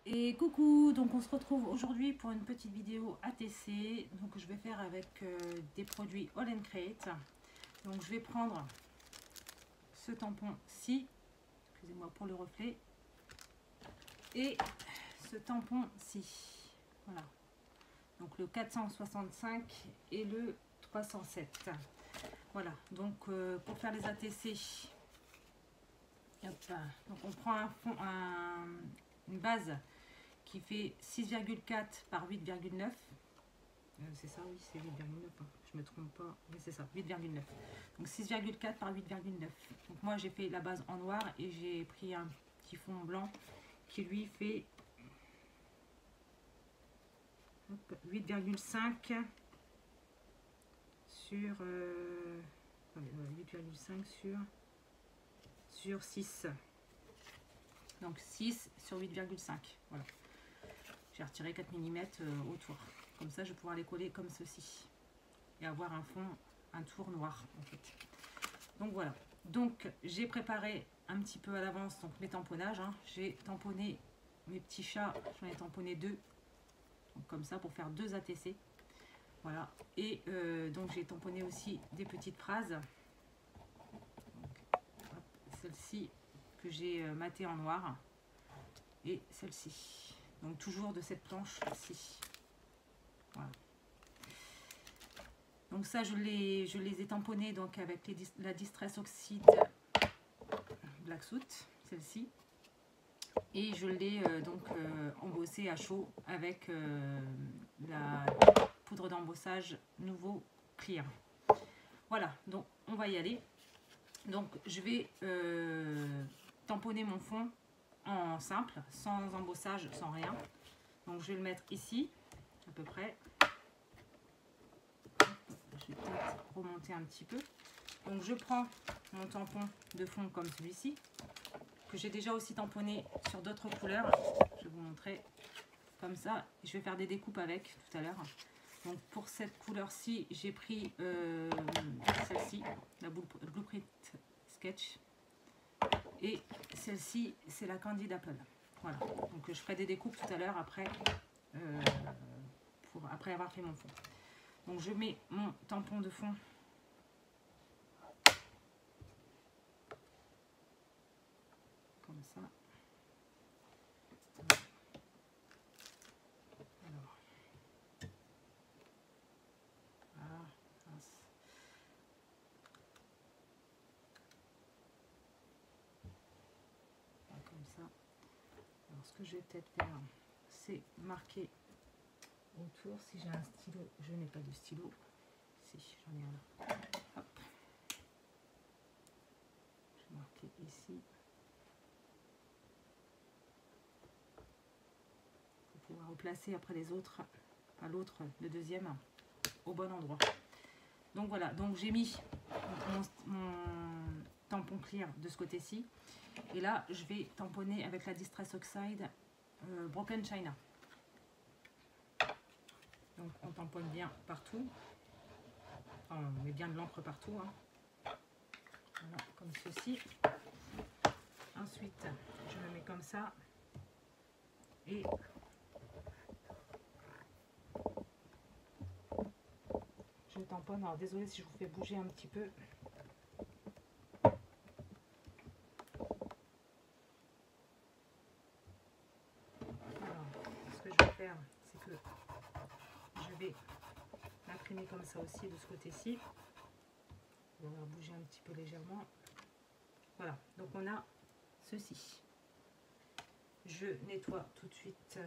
Et coucou, donc on se retrouve aujourd'hui pour une petite vidéo ATC. Donc je vais faire avec des produits All and Create. Donc je vais prendre ce tampon-ci, excusez-moi pour le reflet, et ce tampon-ci. Voilà. Donc le 465 et le 307. Voilà, donc pour faire les ATC, hop, donc on prend une base qui fait 6,4 par 8,9. C'est ça, oui, c'est 8,9. Hein. Je me trompe pas. Oui, c'est ça, 8,9. Donc 6,4 par 8,9. Donc moi, j'ai fait la base en noir et j'ai pris un petit fond blanc qui lui fait 8,5 sur 8,5 sur 6. Donc 6 sur 8,5. Voilà. J'ai retiré 4 mm autour. Comme ça, je vais pouvoir les coller comme ceci. Et avoir un fond, un tour noir en fait. Donc voilà. Donc j'ai préparé un petit peu à l'avance donc mes tamponnages. Hein. J'ai tamponné mes petits chats. J'en ai tamponné 2. Donc, comme ça pour faire 2 ATC. Voilà. Et donc j'ai tamponné aussi des petites phrases. Celle-ci que j'ai matée en noir. Et celle-ci. Donc toujours de cette planche-ci. Voilà. Donc ça, je les ai tamponnés donc avec la Distress Oxide Black Soot, celle-ci. Et je l'ai embossé à chaud avec la poudre d'embossage Nouveau Clear. Voilà, donc on va y aller. Donc je vais tamponner mon fond en simple, sans embossage, sans rien. Donc je vais le mettre ici, à peu près. Je vais peut-être remonter un petit peu. Donc je prends mon tampon de fond comme celui-ci, que j'ai déjà aussi tamponné sur d'autres couleurs. Je vais vous montrer comme ça. Je vais faire des découpes avec tout à l'heure. Donc pour cette couleur-ci, j'ai pris celle-ci, la Blueprint Sketch. Et celle-ci, c'est la Candid Apple. Voilà. Donc je ferai des découpes tout à l'heure après, après avoir fait mon fond. Donc je mets mon tampon de fond comme ça. Alors, voilà, comme ça. Alors ce que je vais peut-être faire, c'est marquer autour. Si j'ai un stylo, je n'ai pas de stylo. Si, j'en ai un là. Hop. Je vais marquer ici. Pour pouvoir replacer après les autres, à l'autre, le deuxième, au bon endroit. Donc voilà, donc j'ai mis mon tampon clear de ce côté-ci. Et là, je vais tamponner avec la Distress Oxide Broken China. Donc on tamponne bien partout. Enfin, on met bien de l'encre partout. Hein. Voilà, comme ceci. Ensuite, je me mets comme ça. Et je tamponne. Alors désolé si je vous fais bouger un petit peu. Alors, ce que je vais faire, c'est que je vais l'imprimer comme ça aussi de ce côté-ci. On va bouger un petit peu légèrement. Voilà, donc on a ceci. Je nettoie tout de suite.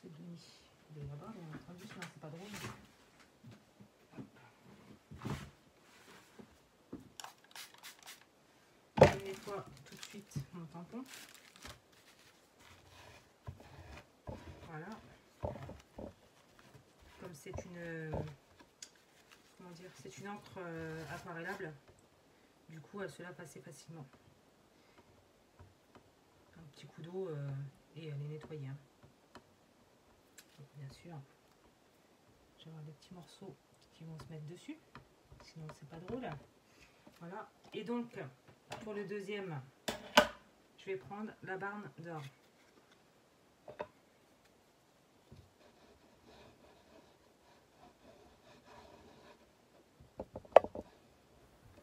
C'est il est là-bas, bien entendu, sinon c'est pas drôle. Je nettoie tout de suite mon tampon. Voilà. Comme c'est une comment dire, c'est une encre aquarellable, du coup elle se lave assez facilement. Un petit coup d'eau et elle est nettoyée. Hein. Donc, bien sûr, je vais avoir des petits morceaux qui vont se mettre dessus, sinon c'est pas drôle. Voilà. Et donc pour le deuxième, je vais prendre la Barn d'Or.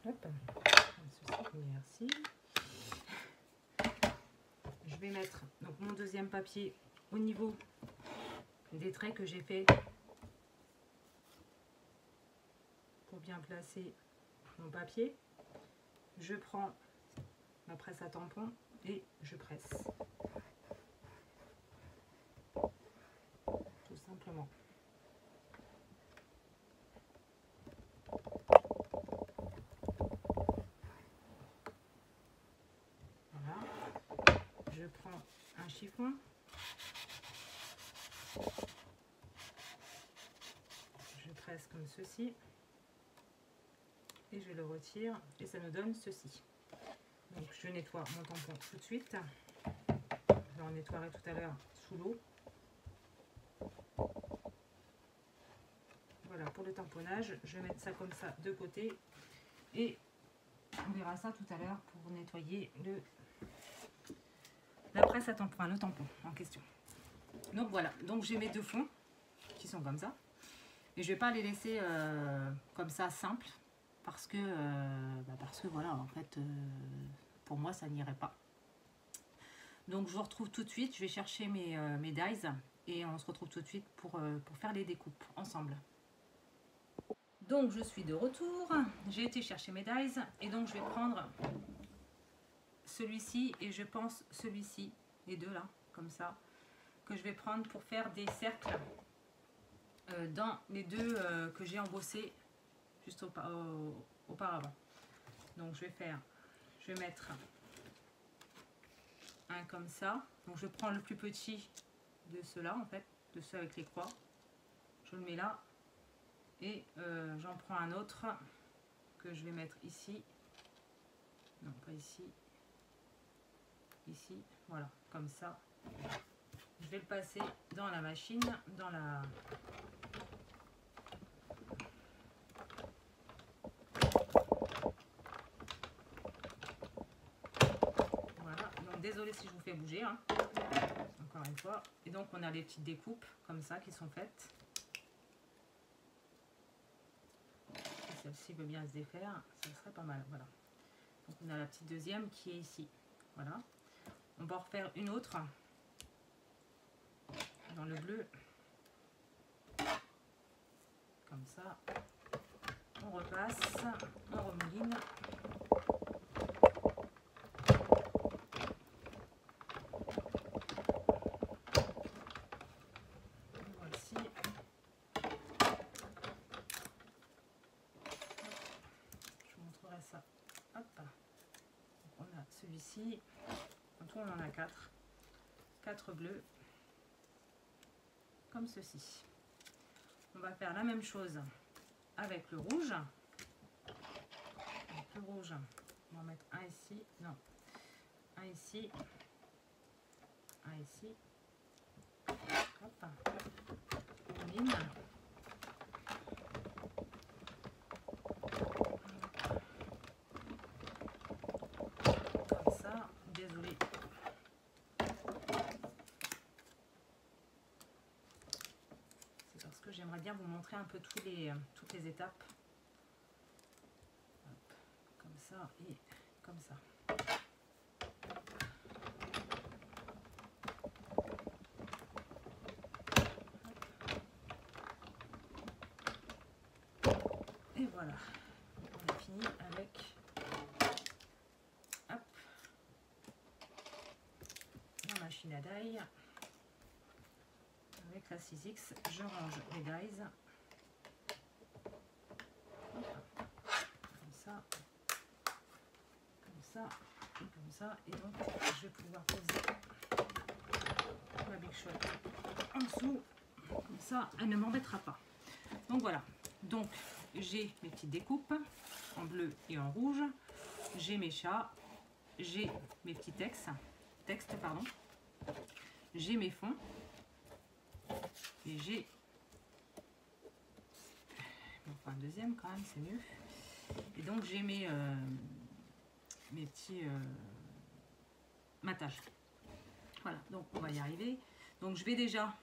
Hop, comme ceci, merci. Je vais mettre donc mon deuxième papier au niveau des traits que j'ai fait pour bien placer mon papier. Je prends ma presse à tampon et je presse. Tout simplement. Voilà. Je prends un chiffon. Je presse comme ceci. Et je le retire et ça me donne ceci. Donc je nettoie mon tampon tout de suite. Je en nettoierai tout à l'heure sous l'eau. Voilà pour le tamponnage. Je vais mettre ça comme ça de côté et on verra ça tout à l'heure pour nettoyer la presse à tampon, le tampon en question. Donc voilà, donc j'ai mes deux fonds qui sont comme ça. Et je vais pas les laisser comme ça simple parce que voilà, en fait pour moi ça n'irait pas. Donc je vous retrouve tout de suite, je vais chercher mes dies et on se retrouve tout de suite pour faire les découpes ensemble. Donc je suis de retour, j'ai été chercher mes dies et donc je vais prendre celui-ci et je pense celui-ci, les deux là, comme ça, que je vais prendre pour faire des cercles dans les deux que j'ai embossés juste auparavant. Donc je vais mettre un comme ça. Donc je prends le plus petit de ceux-là en fait, de ceux avec les croix. Je le mets là et j'en prends un autre que je vais mettre ici. Non, pas ici. Ici, voilà, comme ça. Je vais le passer dans la machine, dans la... Voilà, donc désolé si je vous fais bouger, hein. Encore une fois. Et donc on a les petites découpes comme ça qui sont faites. Si celle-ci veut bien se défaire, ça serait pas mal, voilà. Donc on a la petite deuxième qui est ici, voilà. On va en refaire une autre dans le bleu, comme ça. On repasse, on remouline. Voici. Je vous montrerai ça. Hop. Donc on a celui-ci. En tout, on en a 4. 4 bleus. Comme ceci. On va faire la même chose avec le rouge. Donc le rouge, on va en mettre un ici. Non. Un ici. Un ici. Hop. On mine. Comme ça. Désolée. C'est parce que j'aimerais bien vous montrer un peu toutes les étapes. Hop. Comme ça et comme ça. Et voilà, on a fini avec hop, la machine à die. Avec la 6X, je range les dies. Comme ça, et comme ça. Et donc, je vais pouvoir poser ma Big Shot en dessous. Comme ça, elle ne m'embêtera pas. Donc voilà. Donc, j'ai mes petites découpes en bleu et en rouge. J'ai mes chats. J'ai mes petits textes. Pardon. J'ai mes fonds. Et j'ai... Enfin, un deuxième quand même, c'est mieux. Et donc, j'ai mes petits matages. Voilà, donc on va y arriver. Donc, je vais déjà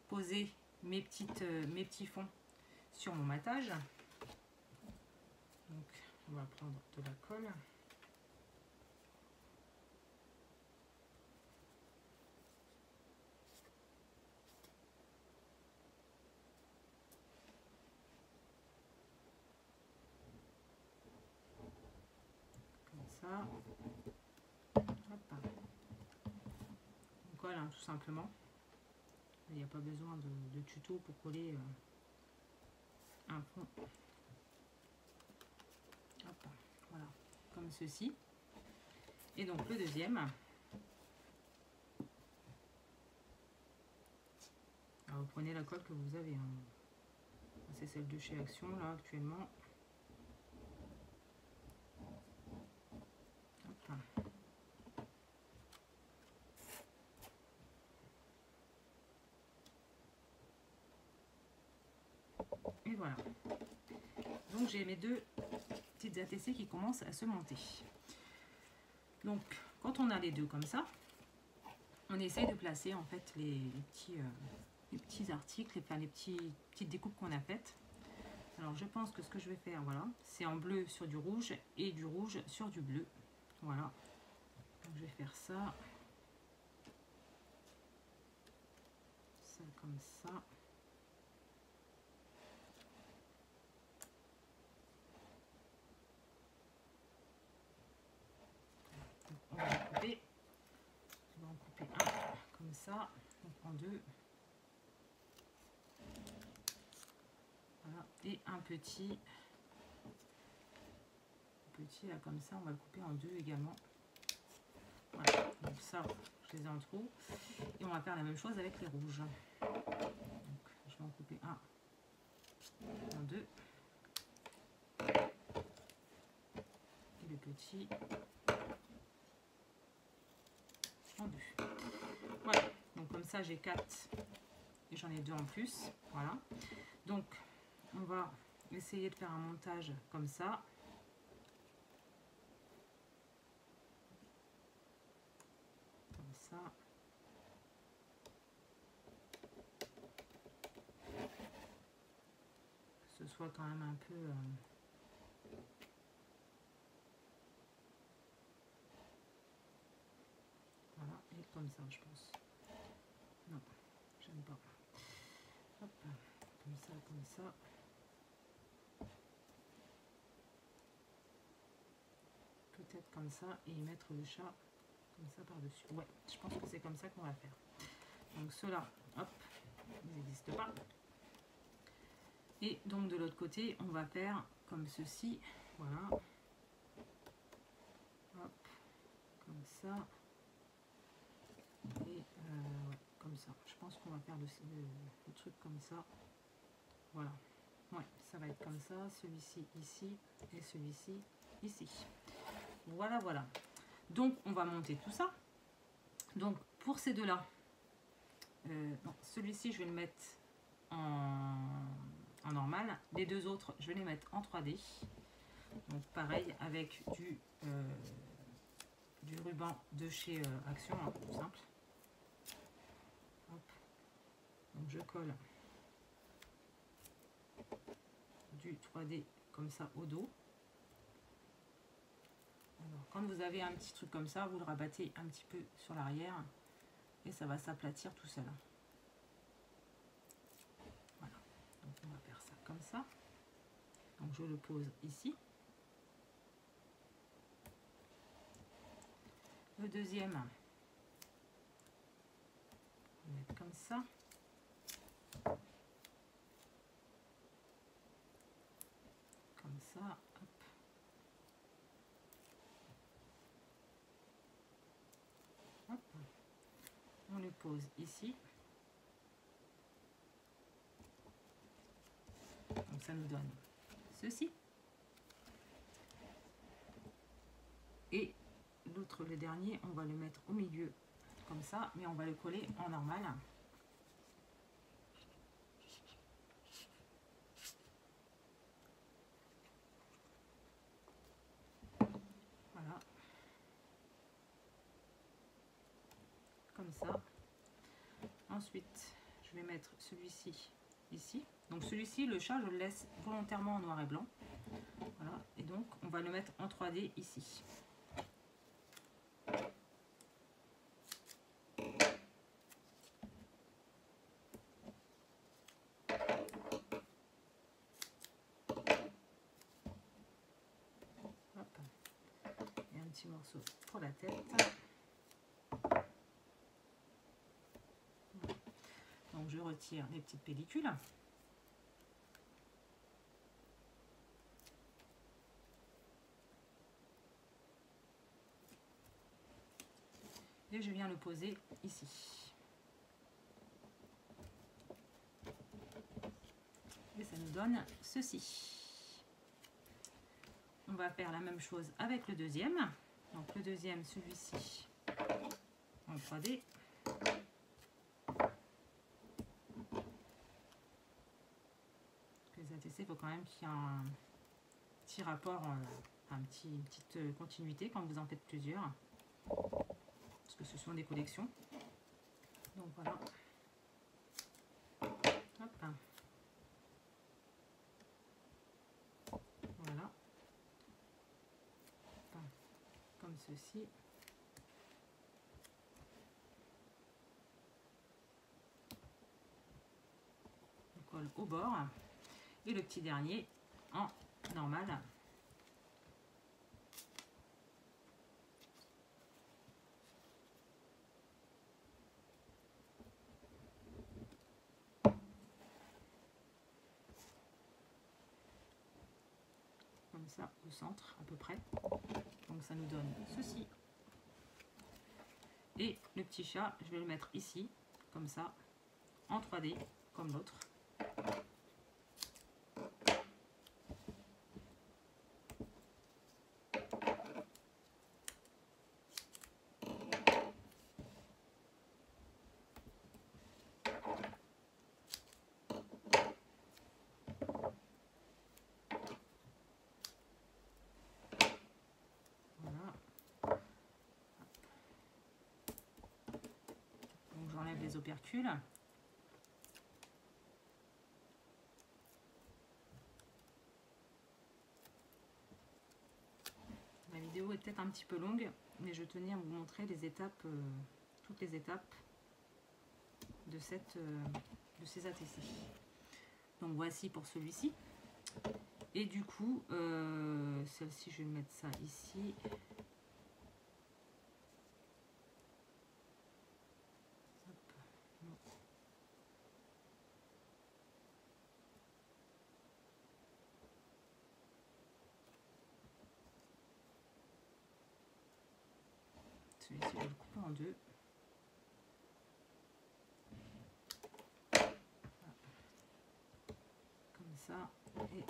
poser mes petits fonds sur mon matage. Donc On va prendre de la colle. Comme ça. Hop. On colle hein, tout simplement. Il n'y a pas besoin de tuto pour coller un fond. Hop. Voilà, comme ceci. Et donc le deuxième. Alors, vous prenez la colle que vous avez. Hein. C'est celle de chez Action là actuellement. Hop. Et voilà. Donc j'ai mes deux petites ATC qui commencent à se monter. Donc quand on a les deux comme ça, on essaye de placer en fait les petits articles, enfin les petites découpes qu'on a faites. Alors je pense que ce que je vais faire, voilà, c'est en bleu sur du rouge et du rouge sur du bleu. Voilà. Donc je vais faire ça. Ça comme ça. Donc, on va couper. On va en couper un comme ça. On prend deux. Voilà. Et un petit là comme ça, on va le couper en deux également. Voilà. Donc ça, je les ai en trou. Et on va faire la même chose avec les rouges. Donc je vais en couper un en deux. Et le petit en deux. Voilà. Donc comme ça, j'ai 4 et j'en ai 2 en plus. Voilà. Donc on va essayer de faire un montage comme ça. Comme ça. Que ce soit quand même un peu... voilà, et comme ça, je pense. Non, j'aime pas. Hop, comme ça, comme ça. Peut-être comme ça, et mettre le chat comme ça par-dessus. Ouais, je pense que c'est comme ça qu'on va faire. Donc ceux-là, hop, ils n'existent pas. Et donc de l'autre côté, on va faire comme ceci. Voilà. Hop, comme ça. Et ouais, comme ça. Je pense qu'on va faire le truc comme ça. Voilà. Ouais, ça va être comme ça. Celui-ci ici et celui-ci ici. Voilà, voilà. Donc, on va monter tout ça. Donc, pour ces deux-là, celui-ci, je vais le mettre en normal. Les deux autres, je vais les mettre en 3D. Donc, pareil, avec du ruban de chez Action, hein, tout simple. Hop. Donc, je colle du 3D comme ça au dos. Alors, quand vous avez un petit truc comme ça, vous le rabattez un petit peu sur l'arrière et ça va s'aplatir tout seul. Voilà, donc on va faire ça comme ça. Donc je le pose ici. Le deuxième, on va mettre comme ça. Comme ça, hop. Hop. On le pose ici. Donc ça nous donne ceci. Et l'autre, le dernier, on va le mettre au milieu comme ça, mais on va le coller en normal. Voilà. Comme ça. Ensuite, je vais mettre celui-ci ici. Donc celui-ci, le chat, je le laisse volontairement en noir et blanc. Voilà. Et donc, on va le mettre en 3D ici. Hop. Et un petit morceau pour la tête. Donc, je retire les petites pellicules. Et je viens le poser ici. Et ça nous donne ceci. On va faire la même chose avec le deuxième. Donc le deuxième, celui-ci, en 3D. Les ATC, il faut quand même qu'il y ait un petit rapport, une petite continuité quand vous en faites plusieurs. Parce que ce sont des collections. Donc voilà. Hop. Voilà. Comme ceci. On colle au bord. Et le petit dernier en normal. Comme ça au centre à peu près. Donc ça nous donne ceci. Et le petit chat, je vais le mettre ici, comme ça, en 3D, comme l'autre. J'enlève les opercules. La vidéo est peut-être un petit peu longue, mais je tenais à vous montrer les étapes, toutes les étapes de ces ATC. Donc voici pour celui-ci. Et du coup, celle-ci, je vais mettre ça ici. Celui-ci, je vais le couper en deux. Comme ça et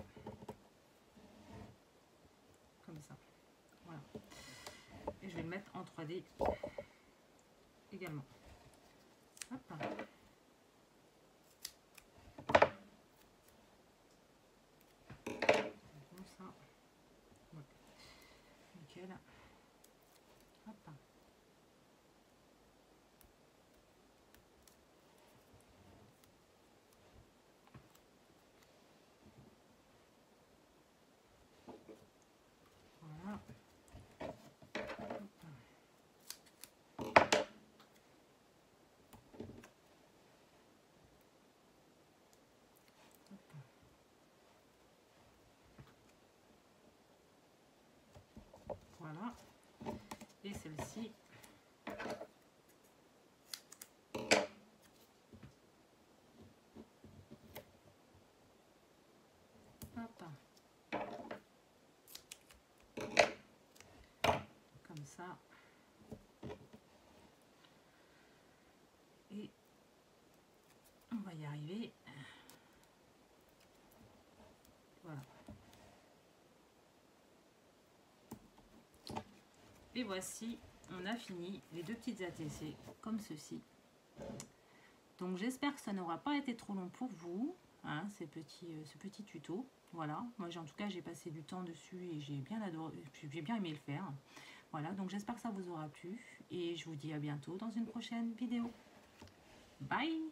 comme ça. Voilà. Et je vais le mettre en 3D également. Hop. Comme ça. Ouais. Nickel. Hop. Voilà. Voilà. Et celle-ci. Hop. Comme ça. Et on va y arriver. Voilà. Et voici, on a fini les deux petites ATC comme ceci. Donc j'espère que ça n'aura pas été trop long pour vous, hein, ce petit tuto. Voilà, moi en tout cas j'ai passé du temps dessus et j'ai bien aimé le faire. Voilà, donc j'espère que ça vous aura plu et je vous dis à bientôt dans une prochaine vidéo. Bye!